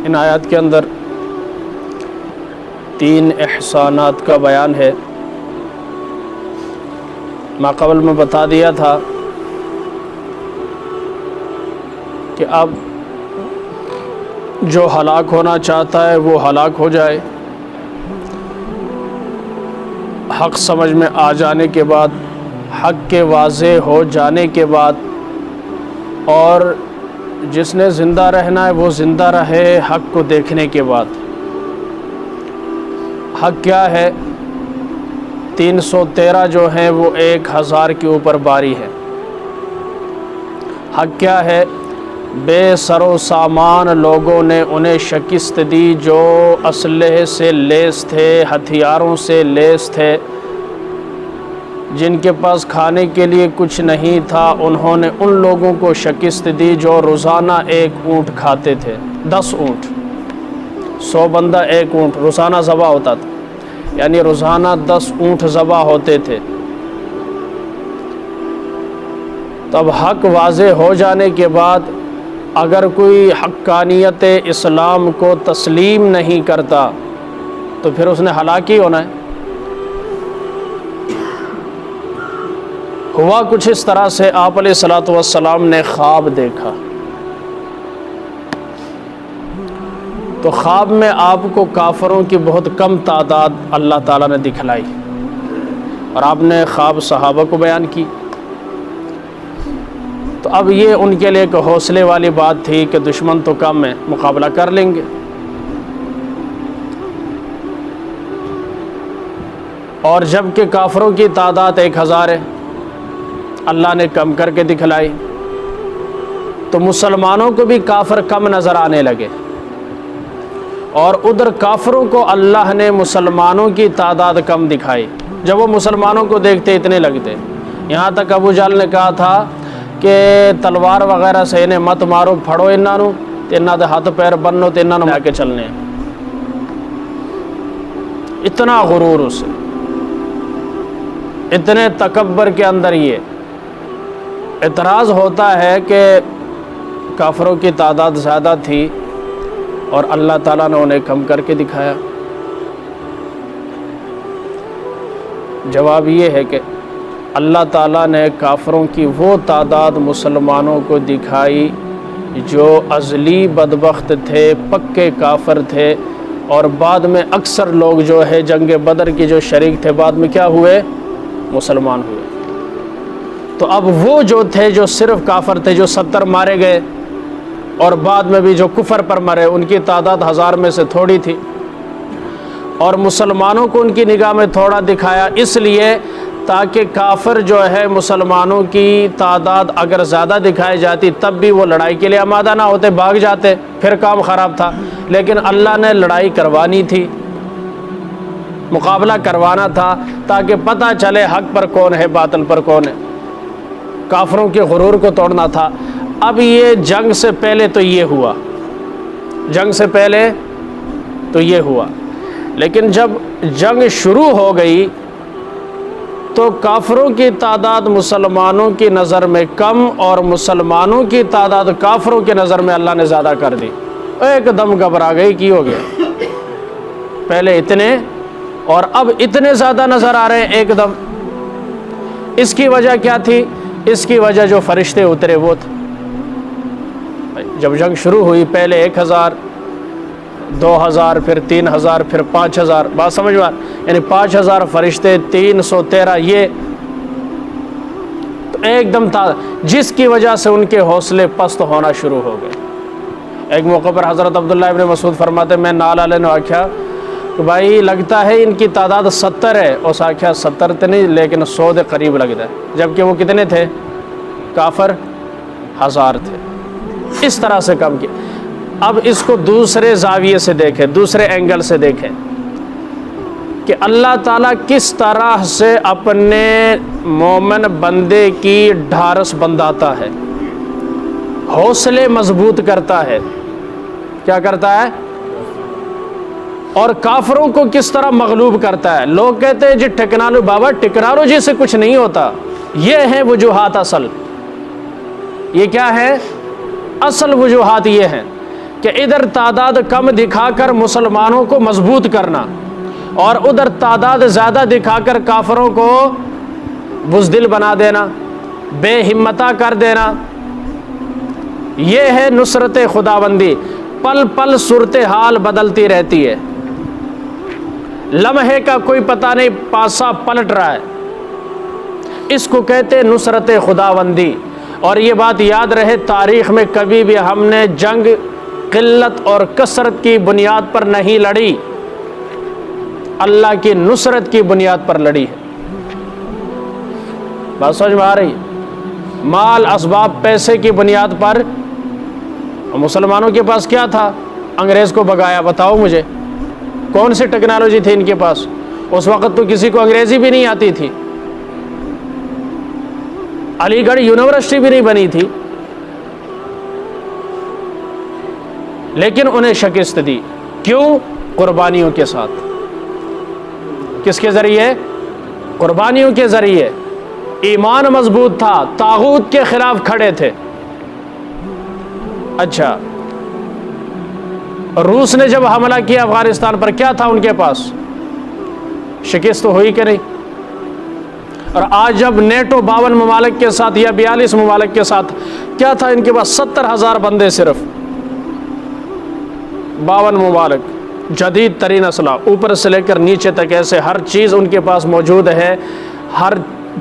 ان آیات کے اندر 3 احسانات کا بیان ہے۔ ماقبل میں بتا دیا تھا کہ اب جو ہلاک ہونا چاہتا ہے وہ ہلاک ہو جائے، حق سمجھ میں آ جانے کے بعد، حق کے واضح ہو جانے کے بعد، اور جس نے زندہ رہنا ہے وہ زندہ رہے حق کو دیکھنے کے بعد۔ حق کیا ہے؟ 313 جو ہیں وہ 1000 کے اوپر باری ہے۔ حق کیا ہے؟ بے سر و سامان لوگوں نے انہیں شکست دی جو اسلحے سے لیس تھے، ہتھیاروں سے لیس تھے، جن کے پاس کھانے کے لیے کچھ نہیں تھا، انہوں نے ان لوگوں کو شکست دی جو روزانہ 1 اونٹ کھاتے تھے۔ 10 اونٹ، 100 بندہ 1 اونٹ روزانہ ذبح ہوتا تھا، یعنی روزانہ 10 اونٹ ذبح ہوتے تھے۔ تب حق واضح ہو جانے کے بعد اگر کوئی حقانیت اسلام کو تسلیم نہیں کرتا تو پھر اس نے ہلاک ہی ہونا ہے۔ ہوا کچھ اس طرح سے، آپ علیہ الصلوۃ والسلام نے خواب دیکھا، تو خواب میں آپ کو کافروں کی بہت کم تعداد اللہ تعالیٰ نے دکھلائی، اور آپ نے خواب صحابہ کو بیان کی۔ تو اب یہ ان کے لیے ایک حوصلے والی بات تھی کہ دشمن تو کم ہے، مقابلہ کر لیں گے۔ اور جب کہ کافروں کی تعداد 1000 ہے، اللہ نے کم کر کے دکھلائی، تو مسلمانوں کو بھی کافر کم نظر آنے لگے، اور ادھر کافروں کو اللہ نے مسلمانوں کی تعداد کم دکھائی۔ جب وہ مسلمانوں کو دیکھتے اتنے لگتے، یہاں تک ابو جہل نے کہا تھا کہ تلوار وغیرہ سے انہیں مت مارو، پھڑو انہاں نو تے انہاں دے ہاتھ پیر بنو تے انہاں نو آ کے چلنے۔ اتنا غرور اسے، اتنے تکبر کے اندر یہ اعتراض ہوتا ہے کہ کافروں کی تعداد زیادہ تھی اور اللہ تعالیٰ نے انہیں کم کر کے دکھایا۔ جواب یہ ہے کہ اللہ تعالیٰ نے کافروں کی وہ تعداد مسلمانوں کو دکھائی جو ازلی بدبخت تھے، پکے کافر تھے، اور بعد میں اکثر لوگ جو ہے جنگ بدر کی جو شریک تھے بعد میں کیا ہوئے؟ مسلمان ہوئے۔ تو اب وہ جو تھے جو صرف کافر تھے، جو 70 مارے گئے، اور بعد میں بھی جو کفر پر مرے، ان کی تعداد 1000 میں سے تھوڑی تھی، اور مسلمانوں کو ان کی نگاہ میں تھوڑا دکھایا، اس لیے تاکہ کافر جو ہے مسلمانوں کی تعداد اگر زیادہ دکھائی جاتی تب بھی وہ لڑائی کے لیے آمادہ نہ ہوتے، بھاگ جاتے، پھر کام خراب تھا۔ لیکن اللہ نے لڑائی کروانی تھی، مقابلہ کروانا تھا، تاکہ پتہ چلے حق پر کون ہے، باطل پر کون ہے، کافروں کے غرور کو توڑنا تھا۔ اب یہ جنگ سے پہلے تو یہ ہوا، جنگ سے پہلے تو یہ ہوا، لیکن جب جنگ شروع ہو گئی تو کافروں کی تعداد مسلمانوں کی نظر میں کم اور مسلمانوں کی تعداد کافروں کی نظر میں اللہ نے زیادہ کر دی۔ ایک دم گھبرا گئی، کی ہو گیا؟ پہلے اتنے اور اب اتنے زیادہ نظر آ رہے ہیں ایک دم۔ اس کی وجہ کیا تھی؟ اس کی وجہ جو فرشتے اترے وہ تھے۔ جب جنگ شروع ہوئی پہلے 1000، 2000، پھر 3000، پھر 5000، بات سمجھ میں، یعنی 5000 فرشتے، 313، یہ تو ایک دم تھا، جس کی وجہ سے ان کے حوصلے پست ہونا شروع ہو گئے۔ ایک موقع پر حضرت عبداللہ ابن مسعود فرماتے میں نال والے نے آکھیا کہ بھائی لگتا ہے ان کی تعداد 70 ہے، اس آکھیا 70 تو نہیں لیکن 100 کے قریب لگتا ہے، جبکہ وہ کتنے تھے؟ کافر 1000 تھے۔ اس طرح سے کم کیا۔ اب اس کو دوسرے زاویے سے دیکھیں، دوسرے اینگل سے دیکھیں کہ اللہ تعالیٰ کس طرح سے اپنے مومن بندے کی ڈھارس بندھاتا ہے، حوصلے مضبوط کرتا ہے۔ کیا کرتا ہے؟ اور کافروں کو کس طرح مغلوب کرتا ہے۔ لوگ کہتے ہیں جی ٹیکنالوجی، بابا ٹیکنالوجی سے کچھ نہیں ہوتا، یہ ہیں وجوہات اصل۔ یہ کیا ہے؟ اصل وجوہات یہ ہیں کہ ادھر تعداد کم دکھا کر مسلمانوں کو مضبوط کرنا اور ادھر تعداد زیادہ دکھا کر کافروں کو بزدل بنا دینا، بے ہمتا کر دینا، یہ ہے نصرت خداوندی۔ پل پل صورتحال بدلتی رہتی ہے، لمحے کا کوئی پتہ نہیں، پاسا پلٹ رہا ہے، اس کو کہتے ہیں نصرت خداوندی۔ اور یہ بات یاد رہے، تاریخ میں کبھی بھی ہم نے جنگ قلت اور کثرت کی بنیاد پر نہیں لڑی، اللہ کی نصرت کی بنیاد پر لڑی ہے۔ بات سمجھ میں آ رہی؟ مال اسباب پیسے کی بنیاد پر مسلمانوں کے پاس کیا تھا؟ انگریز کو بگایا۔ بتاؤ مجھے کون سی ٹیکنالوجی تھی ان کے پاس؟ اس وقت تو کسی کو انگریزی بھی نہیں آتی تھی، علی گڑھ یونیورسٹی بھی نہیں بنی تھی، لیکن انہیں شکست دی۔ کیوں؟ قربانیوں کے ساتھ۔ کس کے ذریعے؟ قربانیوں کے ذریعے۔ ایمان مضبوط تھا، طاغوت کے خلاف کھڑے تھے۔ اچھا، روس نے جب حملہ کیا افغانستان پر، کیا تھا ان کے پاس؟ شکست تو ہوئی کہ نہیں؟ اور آج جب نیٹو 52 ممالک کے ساتھ یا 42 ممالک کے ساتھ، کیا تھا ان کے پاس؟ 70,000 بندے صرف۔ 52 ممالک، جدید ترین اسلحہ اوپر سے لے کر نیچے تک، ایسے ہر چیز ان کے پاس موجود ہے، ہر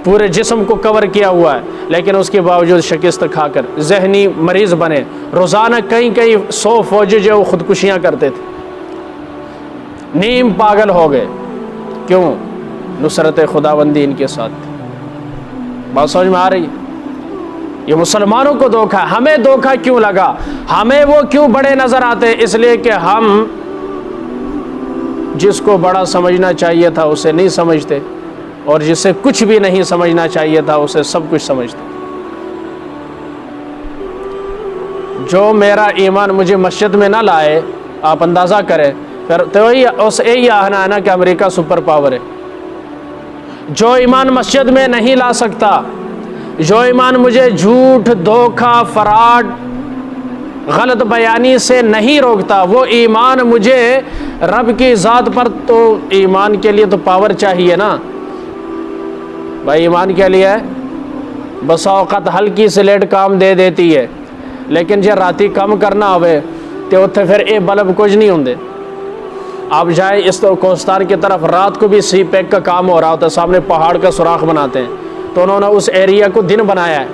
پورے جسم کو کور کیا ہوا ہے، لیکن اس کے باوجود شکست کھا کر ذہنی مریض بنے۔ روزانہ کئی 100 فوجی جو وہ خودکشیاں کرتے تھے، نیم پاگل ہو گئے۔ کیوں؟ نصرت خداوندی ان کے ساتھ۔ بات سمجھ میں آ رہی؟ یہ مسلمانوں کو دھوکہ، ہمیں دھوکہ کیوں لگا؟ ہمیں وہ کیوں بڑے نظر آتے؟ اس لیے کہ ہم جس کو بڑا سمجھنا چاہیے تھا اسے نہیں سمجھتے، اور جسے کچھ بھی نہیں سمجھنا چاہیے تھا اسے سب کچھ سمجھتے۔ جو میرا ایمان مجھے مسجد میں نہ لائے، آپ اندازہ کریں، پھر تو یہی آہنا ہے نا کہ امریکہ سپر پاور ہے۔ جو ایمان مسجد میں نہیں لا سکتا، جو ایمان مجھے جھوٹ، دھوکہ، فراڈ، غلط بیانی سے نہیں روکتا، وہ ایمان مجھے رب کی ذات پر، تو ایمان کے لیے تو پاور چاہیے نا بھائی۔ ایمان کے لیے بسا اوقات ہلکی سے لیٹ کام دے دیتی ہے، لیکن جے راتی کم کرنا ہوئے تو اتنے پھر اے بلب کچھ نہیں ہوندے۔ آپ جائیں اس کوستان کی طرف، رات کو بھی سی پیک کا کام ہو رہا ہوتا ہے، سامنے پہاڑ کا سوراخ بناتے ہیں، تو انہوں نے اس ایریا کو دن بنایا ہے،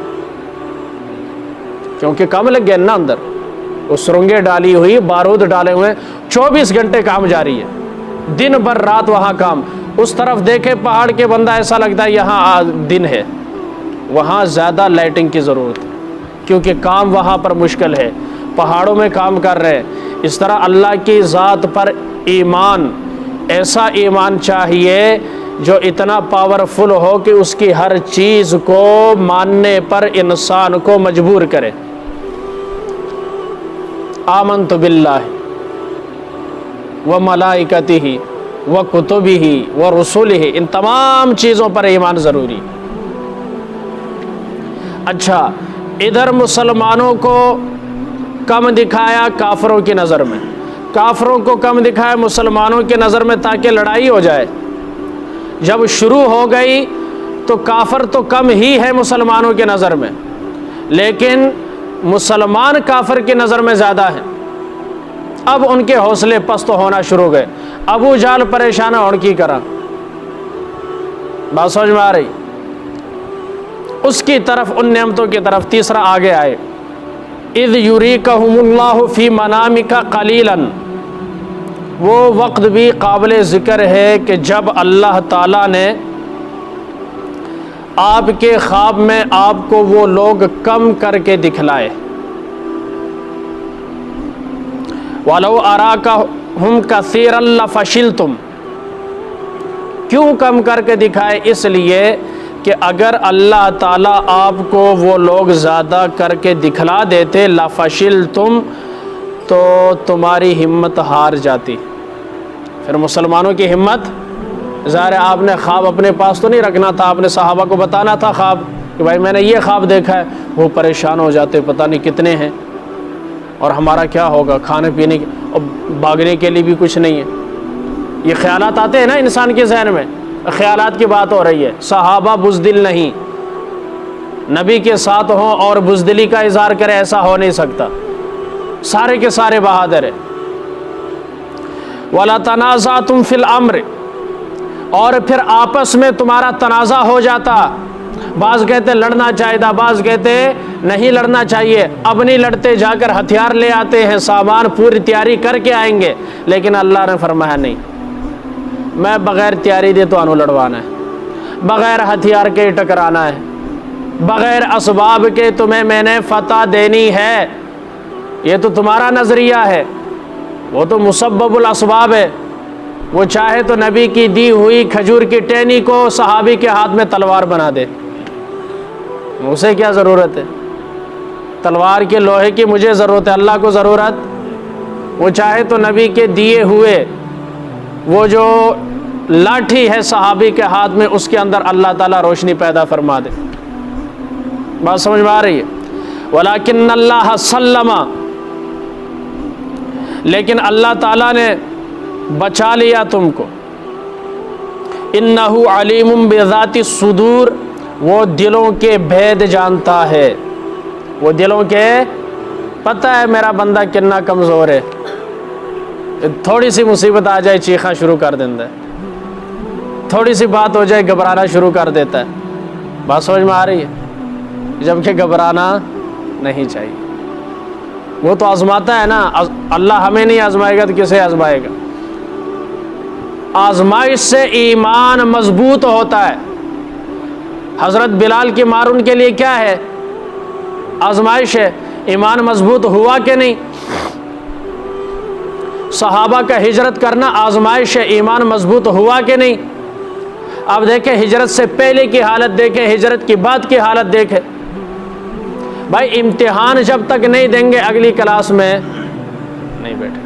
کیونکہ کم لگ گئے نا اندر، اس سرنگیں ڈالی ہوئی، بارود ڈالے ہوئے، 24 گھنٹے کام جاری ہے، دن بھر رات وہاں کام۔ اس طرف دیکھے پہاڑ کے بندہ، ایسا لگتا ہے یہاں دن ہے، وہاں زیادہ لائٹنگ کی ضرورت ہے، کیونکہ کام وہاں پر مشکل ہے، پہاڑوں میں کام کر رہے ہیں۔ اس طرح اللہ کی ذات پر ایمان، ایسا ایمان چاہیے جو اتنا پاورفل ہو کہ اس کی ہر چیز کو ماننے پر انسان کو مجبور کرے۔ آمنت باللہ وملائکتہ وکتبہ ورسلہ، ان تمام چیزوں پر ایمان ضروری۔ اچھا، ادھر مسلمانوں کو کم دکھایا کافروں کی نظر میں، کافروں کو کم دکھایا مسلمانوں کی نظر میں، تاکہ لڑائی ہو جائے۔ جب شروع ہو گئی تو کافر تو کم ہی ہے مسلمانوں کی نظر میں، لیکن مسلمان کافر کی نظر میں زیادہ ہیں۔ اب ان کے حوصلے پست ہونا شروع ہو گئے۔ ابو جہل پریشان ہون کی کرا، بات سمجھ میں آ رہی؟ اس کی طرف، ان نعمتوں کی طرف تیسرا آگے آئے، اذ یریکہم اللہ فی منامک قلیلا، وہ وقت بھی قابل ذکر ہے کہ جب اللہ تعالیٰ نے آپ کے خواب میں آپ کو وہ لوگ کم کر کے دکھلائے۔ وَلَوْ أَرَاكَهُمْ كَثِيرًا لَفَشِلْتُمْ، کیوں کم کر کے دکھائے؟ اس لیے کہ اگر اللہ تعالیٰ آپ کو وہ لوگ زیادہ کر کے دکھلا دیتے، لَفَشِلْتُمْ، تو تمہاری ہمت ہار جاتی۔ پھر مسلمانوں کی ہمت، ظاہر ہے آپ نے خواب اپنے پاس تو نہیں رکھنا تھا، آپ نے صحابہ کو بتانا تھا خواب کہ بھائی میں نے یہ خواب دیکھا ہے، وہ پریشان ہو جاتے، پتہ نہیں کتنے ہیں، اور ہمارا کیا ہوگا، کھانے پینے اور بھاگنے کے لیے بھی کچھ نہیں ہے. یہ خیالات آتے ہیں نا انسان کے ذہن میں، خیالات کی بات ہو رہی ہے. صحابہ بزدل نہیں، نبی کے ساتھ ہوں اور بزدلی کا اظہار کرے، ایسا ہو نہیں سکتا. سارے کے سارے بہادر ہیں. وَلَا تَنَازَعْتُمْ فِي الْأَمْرِ، اور پھر آپس میں تمہارا تنازع ہو جاتا. بعض کہتے لڑنا چاہیے تھا، بعض کہتے نہیں لڑنا چاہیے. اب نہیں لڑتے، جا کر ہتھیار لے آتے ہیں، سامان پوری تیاری کر کے آئیں گے. لیکن اللہ نے فرمایا نہیں، میں بغیر تیاری دے تو لڑوانا ہے، بغیر ہتھیار کے ٹکرانا ہے، بغیر اسباب کے تمہیں میں نے فتح دینی ہے. یہ تو تمہارا نظریہ ہے، وہ تو مسبب الاسباب ہے. وہ چاہے تو نبی کی دی ہوئی کھجور کی ٹہنی کو صحابی کے ہاتھ میں تلوار بنا دے، اسے کیا ضرورت ہے؟ تلوار کے لوہے کی مجھے ضرورت ہے، اللہ کو ضرورت. وہ چاہے تو نبی کے دیے ہوئے وہ جو لاٹھی ہے صحابی کے ہاتھ میں، اس کے اندر اللہ تعالیٰ روشنی پیدا فرما دے. بات سمجھ میں آ رہی ہے؟ وَلَكِنَّ اللَّهَ سَلَّمَ، لیکن اللہ تعالیٰ نے بچا لیا تم کو. اِنَّهُ عَلِيمٌ بِذَاتِ الصُّدُورِ، وہ دلوں کے بھید جانتا ہے. وہ دلوں کے پتہ ہے میرا بندہ کتنا کمزور ہے، تھوڑی سی مصیبت آ جائے چیخاں شروع کر دیتا ہے، تھوڑی سی بات ہو جائے گھبرانا شروع کر دیتا ہے. بات سمجھ میں آ رہی ہے؟ جبکہ گھبرانا نہیں چاہیے. وہ تو آزماتا ہے نا، اللہ ہمیں نہیں آزمائے گا تو کسے آزمائے گا؟ آزمائش سے ایمان مضبوط ہوتا ہے. حضرت بلال کی مارون کے لیے کیا ہے؟ آزمائش ہے. ایمان مضبوط ہوا کہ نہیں؟ صحابہ کا ہجرت کرنا آزمائش ہے، ایمان مضبوط ہوا کہ نہیں؟ اب دیکھیں ہجرت سے پہلے کی حالت دیکھیں، ہجرت کے بعد کی حالت دیکھیں. بھائی امتحان جب تک نہیں دیں گے اگلی کلاس میں نہیں بیٹھے.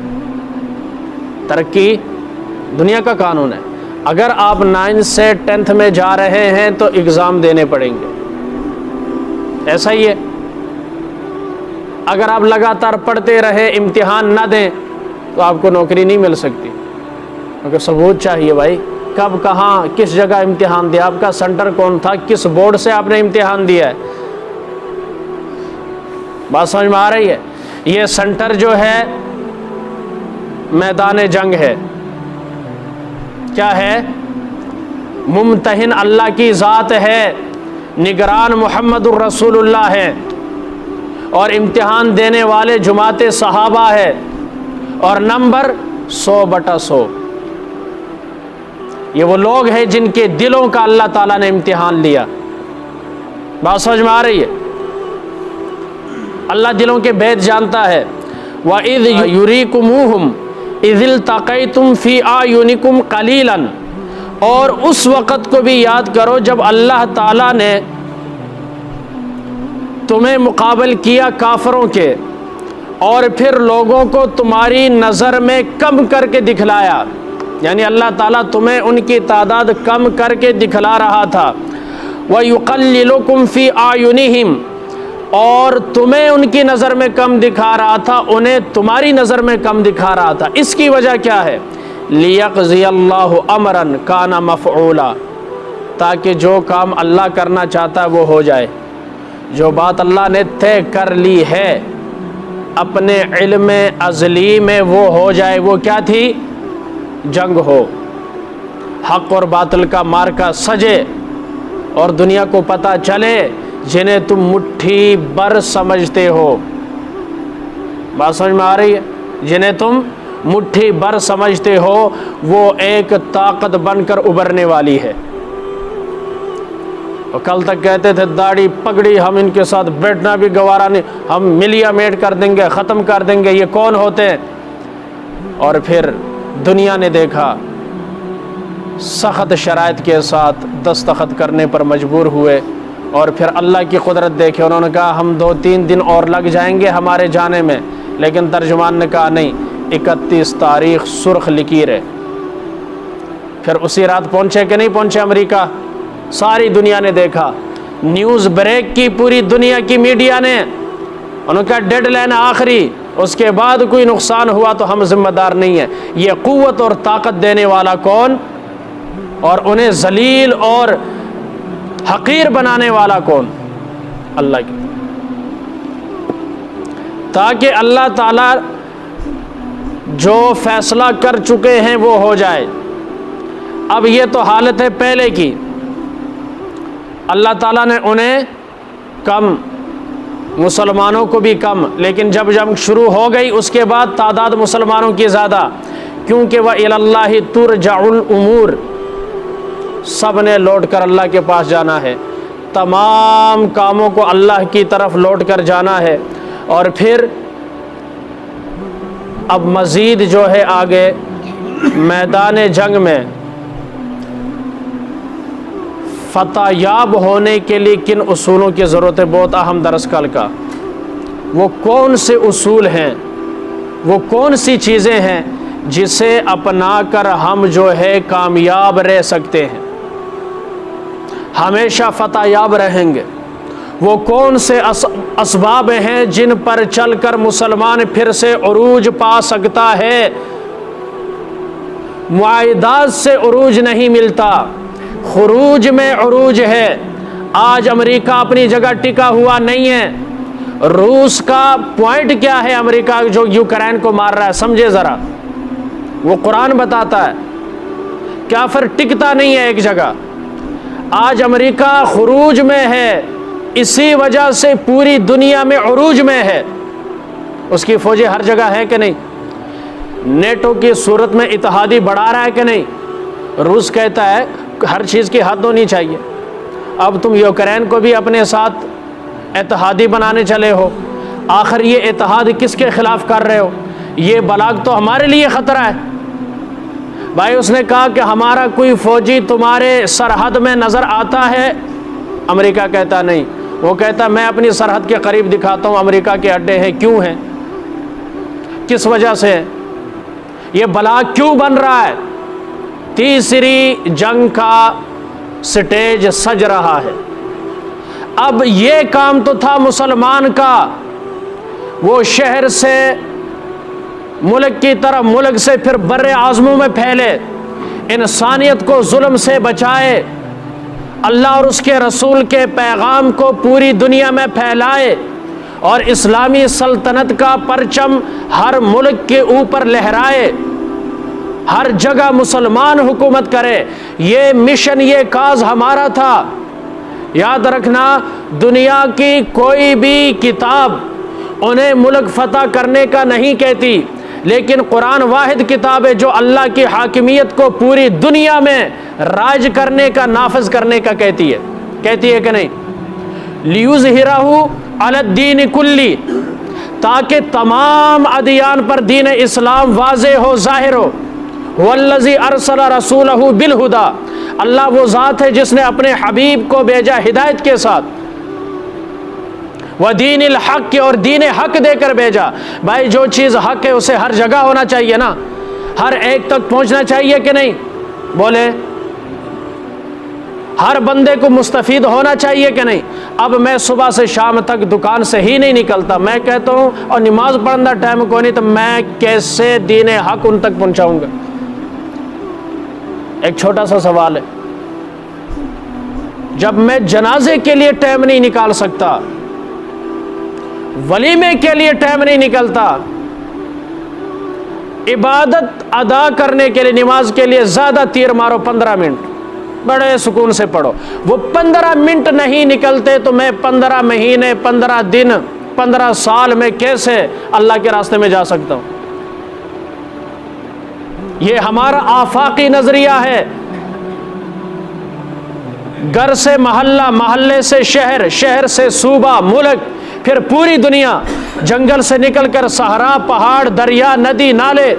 ترقی دنیا کا قانون ہے. اگر آپ 9 سے 10th میں جا رہے ہیں تو اگزام دینے پڑیں گے، ایسا ہی ہے. اگر آپ لگاتار پڑھتے رہے امتحان نہ دیں تو آپ کو نوکری نہیں مل سکتی، کیونکہ ثبوت چاہیے. بھائی کب کہاں کس جگہ امتحان دیا، آپ کا سینٹر کون تھا، کس بورڈ سے آپ نے امتحان دیا ہے. بات سمجھ میں آ رہی ہے؟ یہ سینٹر جو ہے میدان جنگ ہے. کیا ہے؟ ممتحن اللہ کی ذات ہے، نگران محمد الرسول اللہ ہے، اور امتحان دینے والے جماعت صحابہ ہے، اور نمبر 100/100. یہ وہ لوگ ہیں جن کے دلوں کا اللہ تعالیٰ نے امتحان لیا. بات سمجھ میں آ رہی ہے؟ اللہ دلوں کے بھید جانتا ہے. وَإِذْ يُرِيكُمُوهُمْ إِذِ الْتَقَيْتُمْ فِي أَعْيُنِكُمْ قَلِيلًا، اور اس وقت کو بھی یاد کرو جب اللہ تعالیٰ نے تمہیں مقابل کیا کافروں کے، اور پھر لوگوں کو تمہاری نظر میں کم کر کے دکھلایا. یعنی اللہ تعالیٰ تمہیں ان کی تعداد کم کر کے دکھلا رہا تھا. وَيُقَلِّلُكُمْ فِي أَعْيُنِهِمْ، اور تمہیں ان کی نظر میں کم دکھا رہا تھا، انہیں تمہاری نظر میں کم دکھا رہا تھا. اس کی وجہ کیا ہے؟ لِيَقْضِيَ اللَّهُ أَمْرًا كَانَ مَفْعُولًا، تاکہ جو کام اللہ کرنا چاہتا ہے وہ ہو جائے. جو بات اللہ نے طے کر لی ہے اپنے علم ازلی میں وہ ہو جائے. وہ کیا تھی؟ جنگ ہو، حق اور باطل کا مارکا سجے، اور دنیا کو پتہ چلے جنہیں تم مٹھی بر سمجھتے ہو. بات سمجھ میں آ رہی ہے؟ جنہیں تم مٹھی بر سمجھتے ہو وہ ایک طاقت بن کر ابھرنے والی ہے. اور کل تک کہتے تھے داڑھی پگڑی ہم ان کے ساتھ بیٹھنا بھی گوارا نہیں، ہم ملیا میٹ کر دیں گے، ختم کر دیں گے. یہ کون ہوتے ہیں؟ اور پھر دنیا نے دیکھا، سخت شرائط کے ساتھ دستخط کرنے پر مجبور ہوئے. اور پھر اللہ کی قدرت دیکھے، انہوں نے کہا ہم 2-3 دن اور لگ جائیں گے ہمارے جانے میں، لیکن ترجمان نے کہا نہیں، 31 تاریخ سرخ لکیر ہے. پھر اسی رات پہنچے کہ نہیں پہنچے امریکہ؟ ساری دنیا نے دیکھا، نیوز بریک کی پوری دنیا کی میڈیا نے. انہوں نے کہا ڈیڈ لائن آخری اس کے بعد کوئی نقصان ہوا تو ہم ذمہ دار نہیں ہیں. یہ قوت اور طاقت دینے والا کون اور انہیں ذلیل اور حقیر بنانے والا کون؟ اللہ کی. تاکہ اللہ تعالیٰ جو فیصلہ کر چکے ہیں وہ ہو جائے. اب یہ تو حالت ہے پہلے کی. اللہ تعالیٰ نے انہیں کم، مسلمانوں کو بھی کم، لیکن جب جنگ شروع ہو گئی اس کے بعد تعداد مسلمانوں کی زیادہ، کیونکہ وَإِلَى اللَّهِ تُرْجَعُ الْأُمُورِ، سب نے لوٹ کر اللہ کے پاس جانا ہے. تمام کاموں کو اللہ کی طرف لوٹ کر جانا ہے. اور پھر اب مزید جو ہے آگے میدان جنگ میں فتح یاب ہونے کے لیے کن اصولوں کی ضرورت ہے، بہت اہم درس کل کا. وہ کون سے اصول ہیں، وہ کون سی چیزیں ہیں جسے اپنا کر ہم جو ہے کامیاب رہ سکتے ہیں، ہمیشہ فتح یاب رہیں گے. وہ کون سے اسباب ہیں جن پر چل کر مسلمان پھر سے عروج پا سکتا ہے. معاہدات سے عروج نہیں ملتا، خروج میں عروج ہے. آج امریکہ اپنی جگہ ٹکا ہوا نہیں ہے. روس کا پوائنٹ کیا ہے؟ امریکہ جو یوکرین کو مار رہا ہے، سمجھے ذرا. وہ قرآن بتاتا ہے کافر ٹکتا نہیں ہے ایک جگہ. آج امریکہ خروج میں ہے، اسی وجہ سے پوری دنیا میں عروج میں ہے. اس کی فوجیں ہر جگہ ہیں کہ نہیں؟ نیٹو کی صورت میں اتحادی بڑھا رہا ہے کہ نہیں؟ روس کہتا ہے ہر چیز کی حد ہونی چاہیے. اب تم یوکرین کو بھی اپنے ساتھ اتحادی بنانے چلے ہو. آخر یہ اتحاد کس کے خلاف کر رہے ہو؟ یہ بلاغ تو ہمارے لیے خطرہ ہے. بھائی اس نے کہا کہ ہمارا کوئی فوجی تمہارے سرحد میں نظر آتا ہے؟ امریکہ کہتا نہیں. وہ کہتا میں اپنی سرحد کے قریب دکھاتا ہوں امریکہ کے اڈے ہیں. کیوں ہیں؟ کس وجہ سے؟ یہ بلاغ کیوں بن رہا ہے؟ تیسری جنگ کا سٹیج سج رہا ہے. اب یہ کام تو تھا مسلمان کا، وہ شہر سے ملک کی طرف، ملک سے پھر بر اعظموں میں پھیلے، انسانیت کو ظلم سے بچائے، اللہ اور اس کے رسول کے پیغام کو پوری دنیا میں پھیلائے، اور اسلامی سلطنت کا پرچم ہر ملک کے اوپر لہرائے، ہر جگہ مسلمان حکومت کرے. یہ مشن، یہ کاز ہمارا تھا. یاد رکھنا، دنیا کی کوئی بھی کتاب انہیں ملک فتح کرنے کا نہیں کہتی، لیکن قرآن واحد کتاب ہے جو اللہ کی حاکمیت کو پوری دنیا میں راج کرنے کا، نافذ کرنے کا کہتی ہے. کہتی ہے کہ نہیں؟ لِيُظْهِرَهُ عَلَى الدِّينِ كُلِّهِ، تاکہ تمام ادیان پر دین اسلام واضح ہو، ظاہر ہو. وَالَّذِي أَرْسَلَ رَسُولَهُ بِالْهُدَى، اللہ وہ ذات ہے جس نے اپنے حبیب کو بھیجا ہدایت کے ساتھ. وَدِينِ الْحَقِّ، اور دین حق دے کر بھیجا. بھائی جو چیز حق ہے اسے ہر جگہ ہونا چاہیے نا، ہر ایک تک پہنچنا چاہیے کہ نہیں؟ بولے ہر بندے کو مستفید ہونا چاہیے کہ نہیں؟ اب میں صبح سے شام تک دکان سے ہی نہیں نکلتا، میں کہتا ہوں اور نماز پڑھنا ٹائم کو نہیں، تو میں کیسے دین حق ان تک پہنچاؤں گا؟ ایک چھوٹا سا سوال ہے. جب میں جنازے کے لیے ٹائم نہیں نکال سکتا، ولیمے کے لیے ٹائم نہیں نکلتا، عبادت ادا کرنے کے لیے، نماز کے لیے زیادہ تیر مارو 15 منٹ، بڑے سکون سے پڑھو، وہ 15 منٹ نہیں نکلتے تو میں 15 مہینے، 15 دن، 15 سال میں کیسے اللہ کے راستے میں جا سکتا ہوں؟ یہ ہمارا آفاقی نظریہ ہے. گھر سے محلہ، محلے سے شہر، شہر سے صوبہ، ملک، پھر پوری دنیا، جنگل سے نکل کر صحرا، پہاڑ، دریا، ندی، نالے،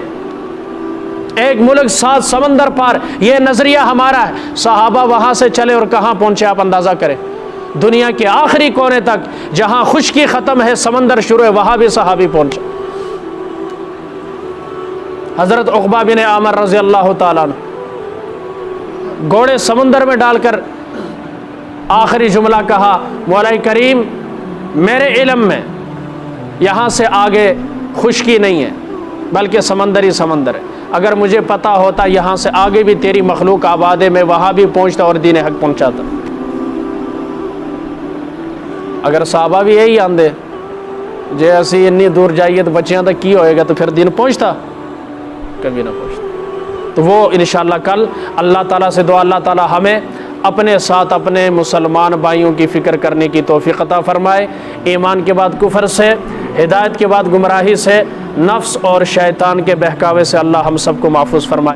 ایک ملک 7 سمندر پار. یہ نظریہ ہمارا ہے. صحابہ وہاں سے چلے اور کہاں پہنچے آپ اندازہ کریں؟ دنیا کے آخری کونے تک، جہاں خشکی ختم ہے سمندر شروع ہے، وہاں بھی صحابی پہنچے. حضرت عقبہ بن عامر رضی اللہ تعالیٰ عنہ گھوڑے سمندر میں ڈال کر آخری جملہ کہا، مولا کریم میرے علم میں یہاں سے آگے خشکی نہیں ہے بلکہ سمندر ہی سمندر ہے. اگر مجھے پتہ ہوتا یہاں سے آگے بھی تیری مخلوق آباد ہے میں وہاں بھی پہنچتا اور دین حق پہنچاتا. اگر صحابہ بھی یہی آندے جے اسی اتنی دور جائیے تو بچیاں تک کی ہوئے گا تو پھر دین پہنچتا؟ کبھی نہ پہنچتا. تو وہ انشاءاللہ کل اللہ تعالیٰ سے دعا اللہ تعالیٰ ہمیں اپنے ساتھ اپنے مسلمان بھائیوں کی فکر کرنے کی توفیق عطا فرمائے. ایمان کے بعد کفر سے، ہدایت کے بعد گمراہی سے، نفس اور شیطان کے بہکاوے سے اللہ ہم سب کو محفوظ فرمائے.